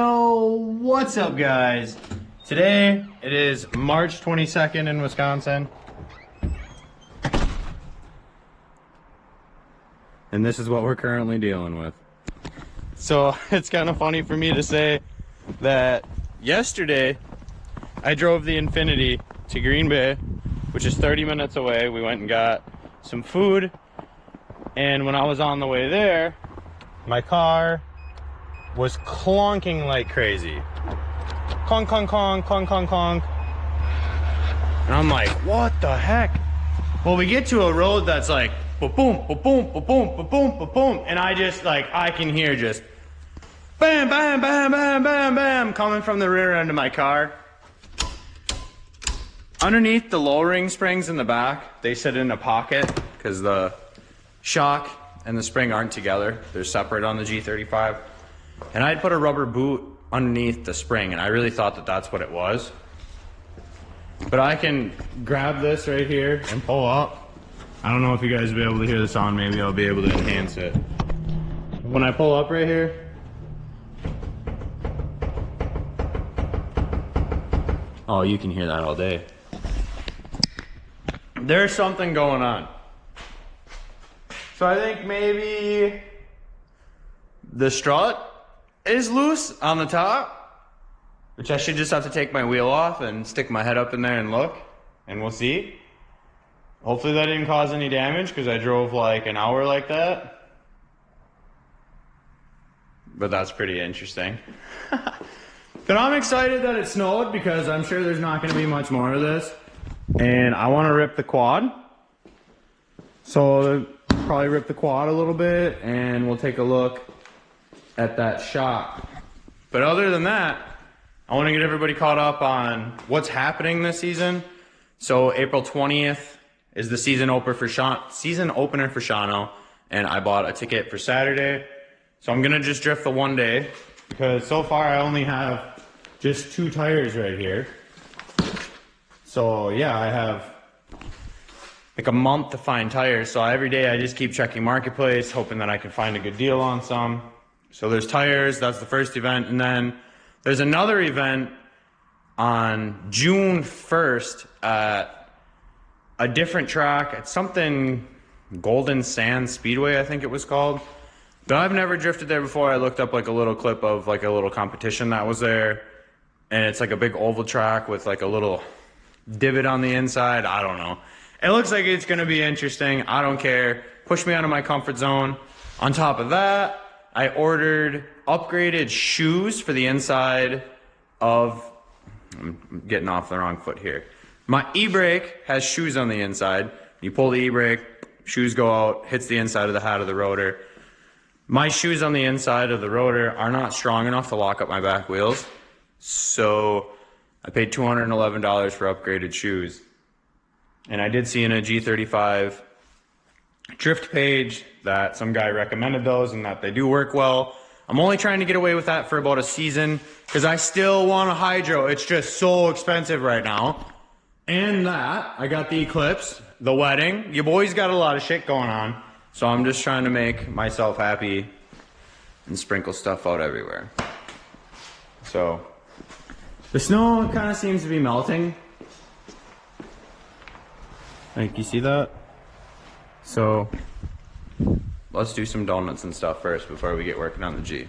Yo, what's up guys? Today it is March 22nd in Wisconsin. And this is what we're currently dealing with. So it's kind of funny for me to say that yesterday I drove the Infinity to Green Bay, which is 30 minutes away. We went and got some food, and when I was on the way there, my car was clunking like crazy. Clunk, clunk, clunk, clunk, clunk, clunk. And I'm like, what the heck? Well, we get to a road that's like, ba-boom, ba-boom, ba-boom, ba-boom, ba-boom. And I just like, I can hear just bam, bam, bam, bam, bam, bam, coming from the rear end of my car. Underneath the lowering springs in the back, they sit in a pocket because the shock and the spring aren't together. They're separate on the G35. And I'd put a rubber boot underneath the spring, and I really thought that that's what it was. But I can grab this right here and pull up. I don't know if you guys will be able to hear the sound. Maybe I'll be able to enhance it. When I pull up right here, oh, you can hear that all day. There's something going on. So I think maybe the strut is loose on the top, which I should just have to take my wheel off and stick my head up in there and look, and we'll see. Hopefully that didn't cause any damage because I drove like an hour like that. But that's pretty interesting. But I'm excited that it snowed because I'm sure there's not going to be much more of this. And I want to rip the quad. So probably rip the quad a little bit and we'll take a look at that shock. But other than that, I want to get everybody caught up on what's happening this season. So April 20th is the season opener for Shawano, and I bought a ticket for Saturday. So I'm gonna just drift the one day because so far I only have just 2 tires right here. So yeah, I have like a month to find tires. So every day I just keep checking Marketplace, hoping that I can find a good deal on some. So there's tires, that's the first event. And then there's another event on June 1st at a different track. It's something Golden Sand Speedway, I think it was called. But I've never drifted there before. I looked up like a little clip of like a little competition that was there. And it's like a big oval track with like a little divot on the inside. I don't know. It looks like it's gonna be interesting. I don't care. Push me out of my comfort zone. On top of that, I ordered upgraded shoes for the inside of, I'm getting off the wrong foot here. My e-brake has shoes on the inside. You pull the e-brake, shoes go out, hits the inside of the hat of the rotor. My shoes on the inside of the rotor are not strong enough to lock up my back wheels. So I paid $211 for upgraded shoes. And I did see in a G35 drift page that some guy recommended those and that they do work well. I'm only trying to get away with that for about a season because I still want a hydro. It's just so expensive right now. And that, I got the Eclipse, the wedding. Your boy's got a lot of shit going on. So I'm just trying to make myself happy and sprinkle stuff out everywhere. So the snow kind of seems to be melting. Like, you see that? So let's do some donuts and stuff first before we get working on the G.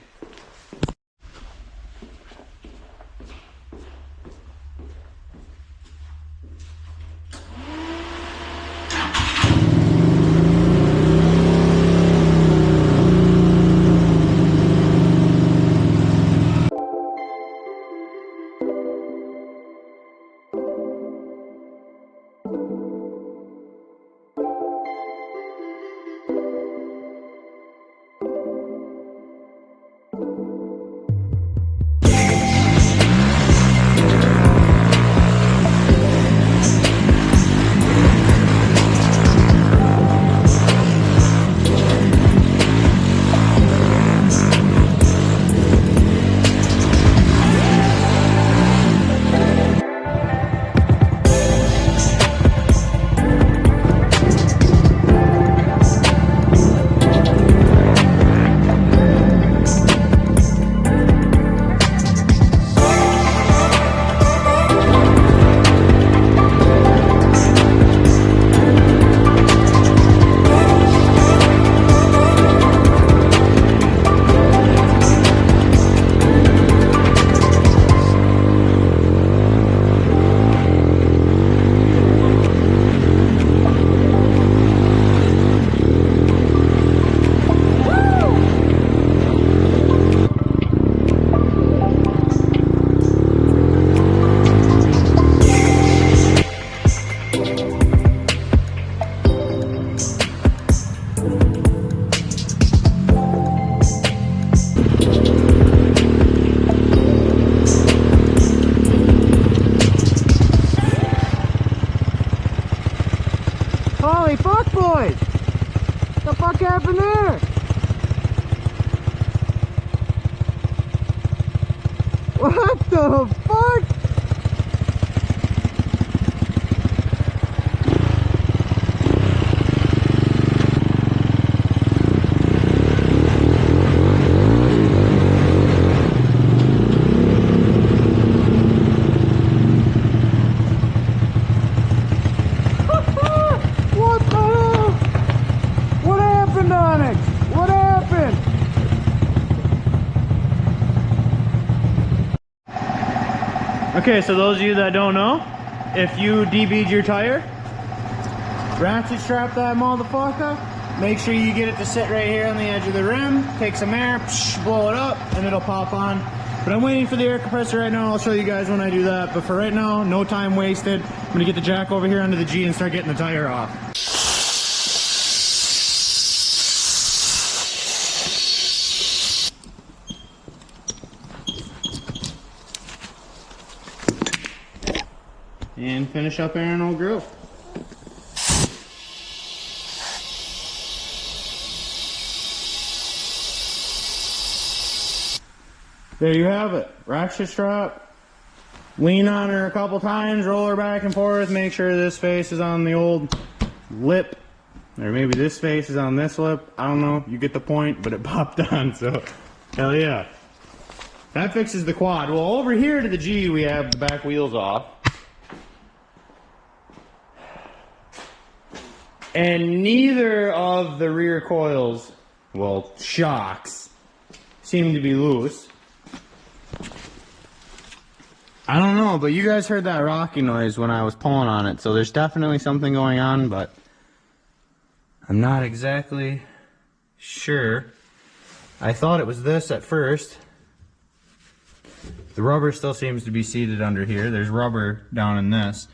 happened there? What the fuck? What the hell? What happened on it? What happened? Okay, so those of you that don't know, if you DB'd your tire, ratchet strap that motherfucker, make sure you get it to sit right here on the edge of the rim, take some air, blow it up, and it'll pop on. But I'm waiting for the air compressor right now. I'll show you guys when I do that. But for right now, no time wasted. I'm gonna get the jack over here onto the G and start getting the tire off. And finish up Aaron Old Grove. There you have it. Ratchet strap. Lean on her a couple times, roll her back and forth, make sure this face is on the old lip. Or maybe this face is on this lip. I don't know, you get the point, but it popped on, so hell yeah. That fixes the quad. Well, over here to the G, we have the back wheels off. And neither of the rear coils, well, shocks, seem to be loose. I don't know, but you guys heard that rocking noise when I was pulling on it, so there's definitely something going on, but I'm not exactly sure. I thought it was this at first. The rubber still seems to be seated under here. There's rubber down in this.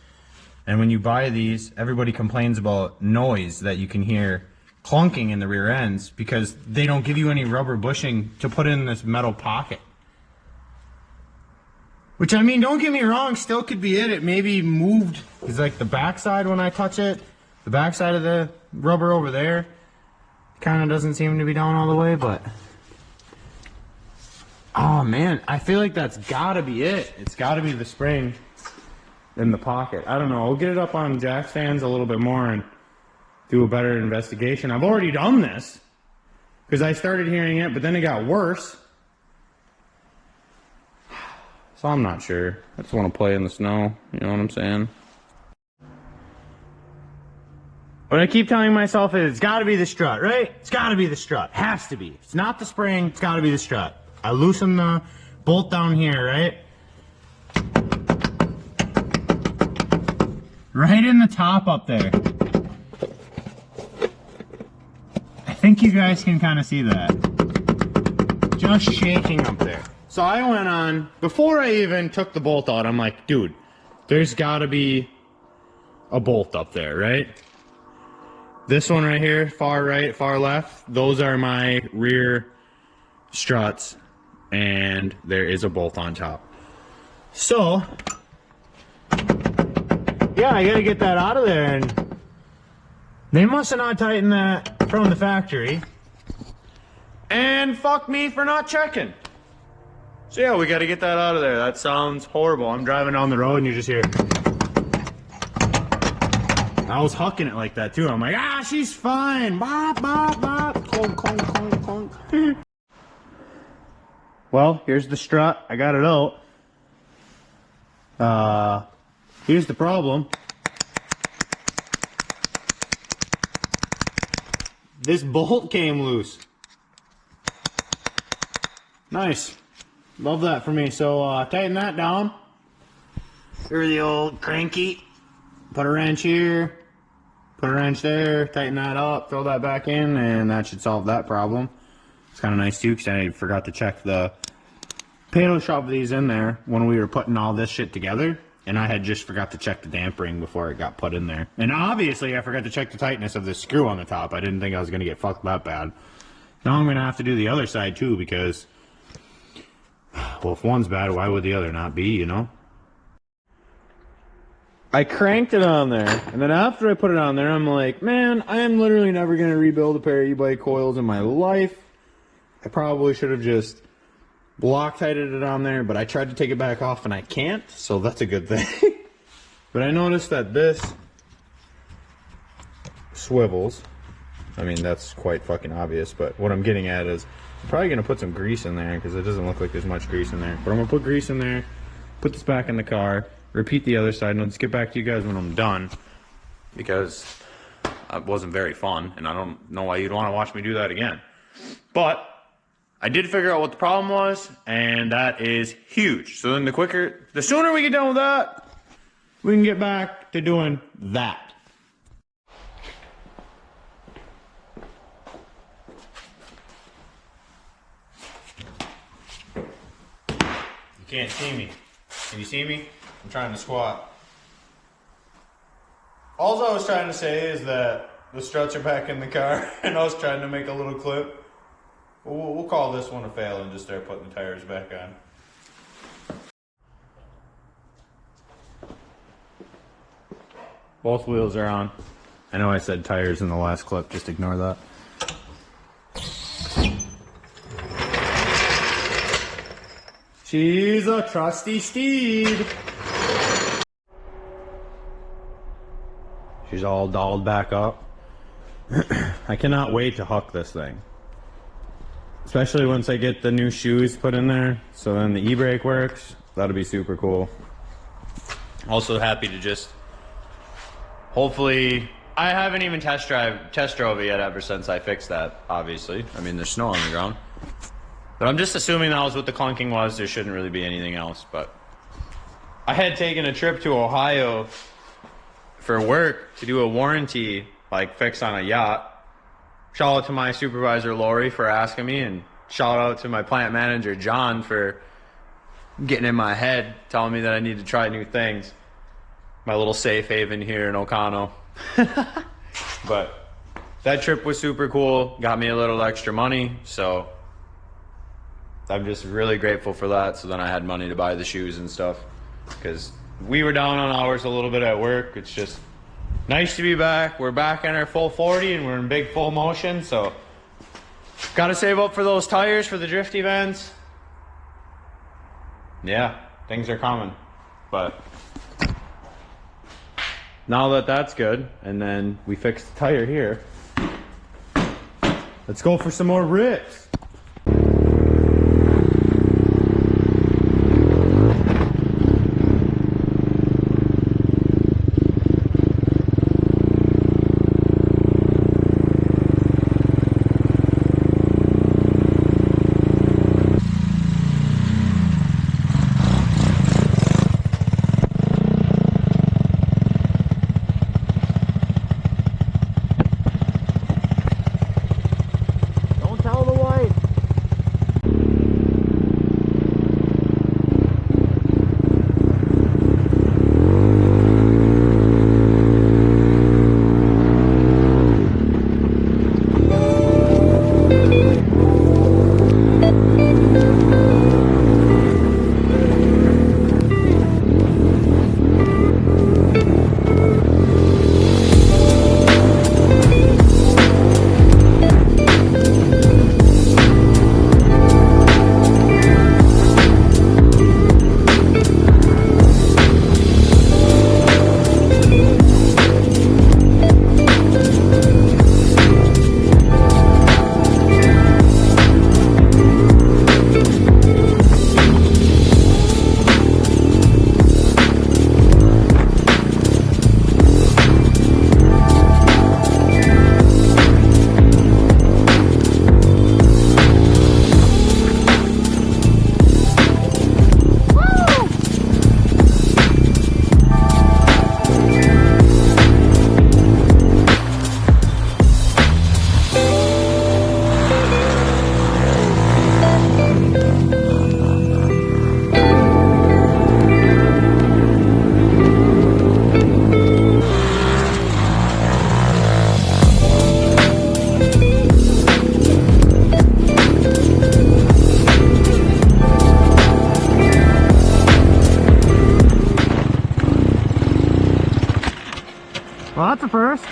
And when you buy these, everybody complains about noise that you can hear clunking in the rear ends because they don't give you any rubber bushing to put in this metal pocket. Which, I mean, don't get me wrong, still could be it. It maybe moved, because like the backside when I touch it, the backside of the rubber over there kind of doesn't seem to be down all the way, but oh man, I feel like that's gotta be it. It's gotta be the spring in the pocket. I don't know. I'll get it up on jack stands a little bit more and do a better investigation. I've already done this because I started hearing it, but then it got worse. So I'm not sure. I just want to play in the snow. You know what I'm saying? What I keep telling myself is it's got to be the strut, right? It's got to be the strut. Has to be. It's not the spring. It's got to be the strut. I loosen the bolt down here, right? Right in the top up there. I think you guys can kind of see that. Just shaking up there. So I went on, before I even took the bolt out, I'm like, dude, there's gotta be a bolt up there, right? This one right here, far right, far left, those are my rear struts, and there is a bolt on top. So, yeah, I gotta get that out of there, and they must have not tightened that from the factory. And fuck me for not checking. So yeah, we gotta get that out of there. That sounds horrible. I'm driving down the road and you just hear. I was hucking it like that too. I'm like, ah, she's fine. Bop, bop, bop. Clunk, clunk, clunk, clunk. Well, here's the strut. I got it out. Here's the problem. This bolt came loose. Nice. Love that for me. So tighten that down. Here's the old cranky. Put a wrench here. Put a wrench there. Tighten that up. Throw that back in, and that should solve that problem. It's kind of nice too, because I forgot to check the paddle shop of these in there when we were putting all this shit together. And I had just forgot to check the dampering before it got put in there. And obviously I forgot to check the tightness of this screw on the top. I didn't think I was going to get fucked that bad. Now I'm going to have to do the other side too, because, well, if one's bad, why would the other not be, you know? I cranked it on there, and then after I put it on there, I'm like, man, I am literally never going to rebuild a pair of e-bike coils in my life. I probably should have just Loctited it on there, but I tried to take it back off and I can't, so that's a good thing. But I noticed that this swivels. I mean, that's quite fucking obvious, but what I'm getting at is I'm probably going to put some grease in there because it doesn't look like there's much grease in there. But I'm going to put grease in there, put this back in the car, repeat the other side, and I'll just get back to you guys when I'm done because it wasn't very fun, and I don't know why you'd want to watch me do that again. But I did figure out what the problem was, and that is huge. So then the sooner we get done with that, we can get back to doing that. You can't see me. Can you see me? I'm trying to squat. All I was trying to say is that the struts are back in the car, and I was trying to make a little clip. We'll call this one a fail and just start putting the tires back on. Both wheels are on. I know I said tires in the last clip, just ignore that. She's a trusty steed. She's all dolled back up. I cannot wait to huck this thing. Especially once I get the new shoes put in there, so then the e-brake works. That'll be super cool. Also happy to just, hopefully, I haven't even test drove it yet ever since I fixed that, obviously. I mean, there's snow on the ground. But I'm just assuming that was what the clunking was. There shouldn't really be anything else, but I had taken a trip to Ohio for work to do a warranty, like fix on a yacht. Shout out to my supervisor, Lori, for asking me, and shout out to my plant manager, John, for getting in my head, telling me that I need to try new things. My little safe haven here in Ocano. But that trip was super cool, got me a little extra money, so I'm just really grateful for that. So then I had money to buy the shoes and stuff, because we were down on hours a little bit at work. It's just nice to be back. We're back in our full 40 and we're in big full motion, so gotta save up for those tires for the drift events. Yeah, things are coming. But now that that's good, and then we fixed the tire here, let's go for some more rips. Tell the wife. first.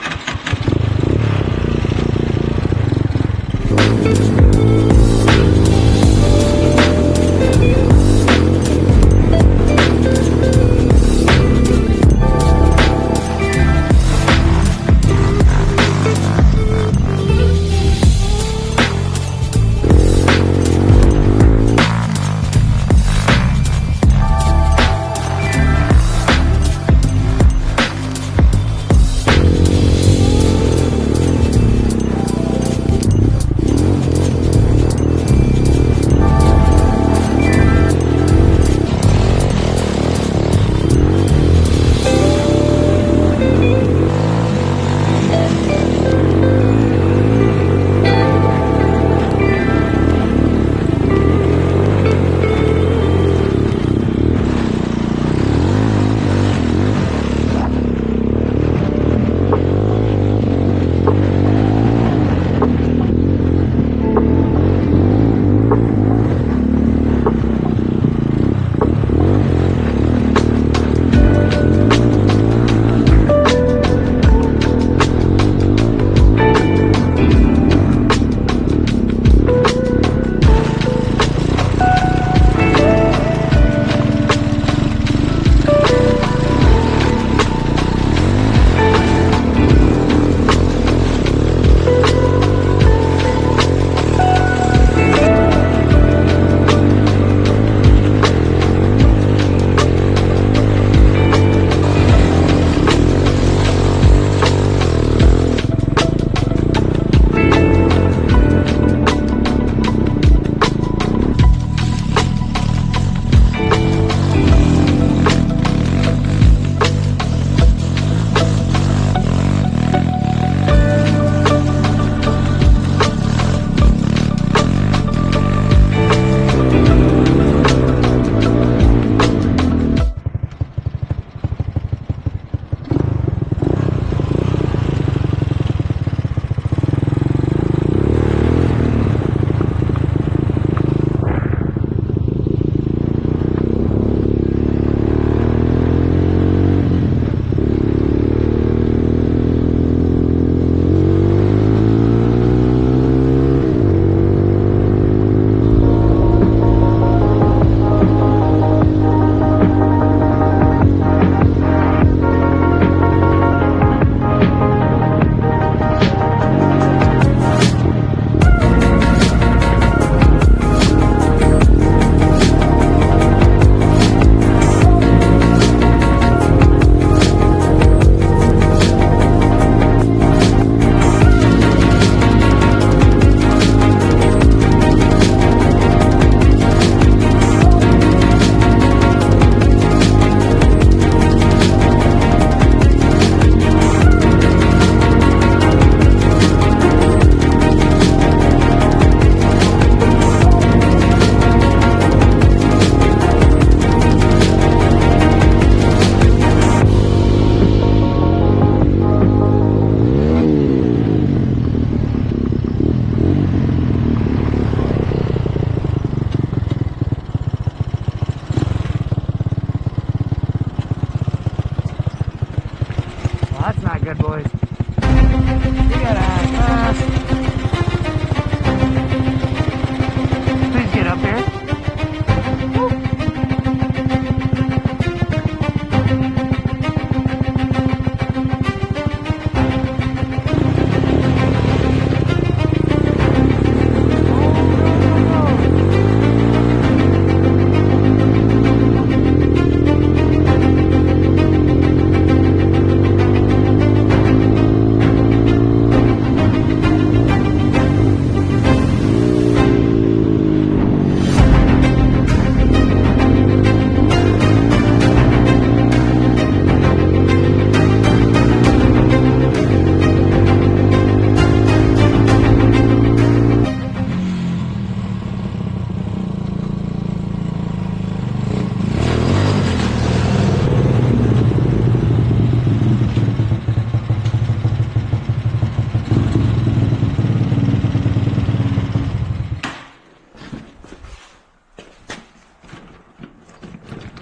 That's not good, boys. You gotta act fast. Please get up here.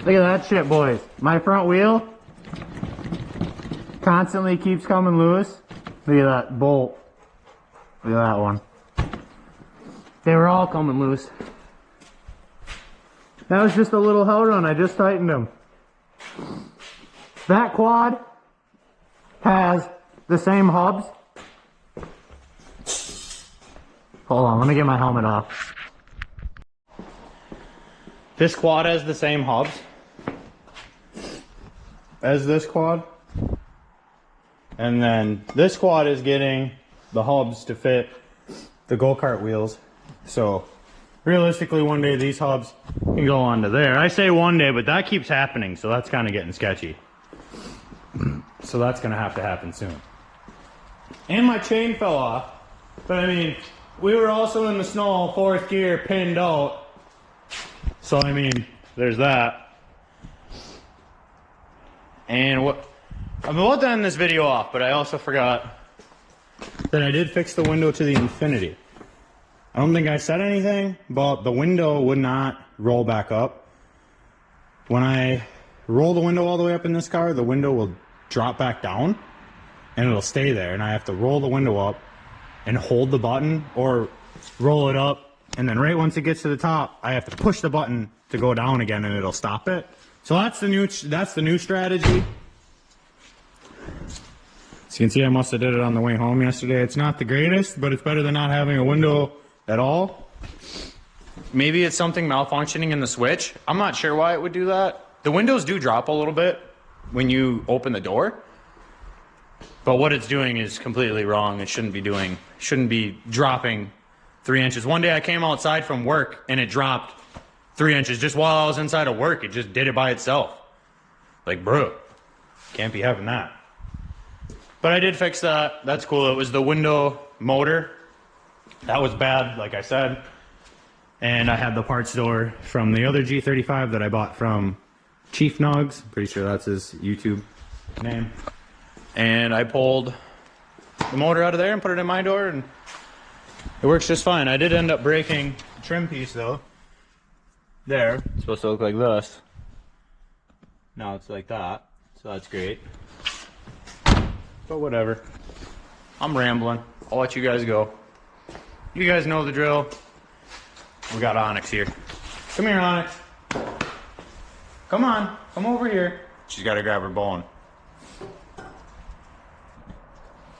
Look at that shit, boys. My front wheel constantly keeps coming loose. Look at that bolt. Look at that one. They were all coming loose. That was just a little hell run. I just tightened them. That quad has the same hubs. Hold on, let me get my helmet off. This quad has the same hubs as this quad. And then this quad is getting the hubs to fit the go-kart wheels. So realistically, one day these hubs can go onto there. I say one day, but that keeps happening, so that's kind of getting sketchy. So that's gonna have to happen soon. And my chain fell off. But I mean, we were also in the snow, 4th gear, pinned out. So I mean, there's that. And what I'm about to end this video off, but I also forgot that I did fix the window to the infinity. I don't think I said anything, but the window would not roll back up. When I roll the window all the way up in this car, the window will drop back down and it'll stay there. And I have to roll the window up and hold the button, or roll it up, and then right once it gets to the top, I have to push the button to go down again and it'll stop it. So that's the new strategy. So you can see I must have did it on the way home yesterday. It's not the greatest, but it's better than not having a window at all. Maybe it's something malfunctioning in the switch. I'm not sure why it would do that. The windows do drop a little bit when you open the door, but what it's doing is completely wrong. It shouldn't be dropping 3 inches. One day I came outside from work and it dropped 3 inches just while I was inside of work. It just did it by itself. Like, bro, can't be having that. But I did fix that. That's cool. It was the window motor. That was bad, like I said. And I had the parts store from the other G35 that I bought from Chief Nugs. Pretty sure that's his YouTube name. And I pulled the motor out of there and put it in my door, and it works just fine. I did end up breaking the trim piece though. There, it's supposed to look like this. Now it's like that, so that's great. But whatever. I'm rambling. I'll let you guys go. You guys know the drill. We got Onyx here. Come here, Onyx. Come on, come over here. She's got to grab her bone.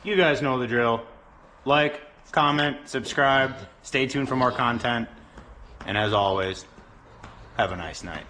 You guys know the drill. Like, comment, subscribe, stay tuned for more content. And as always, have a nice night.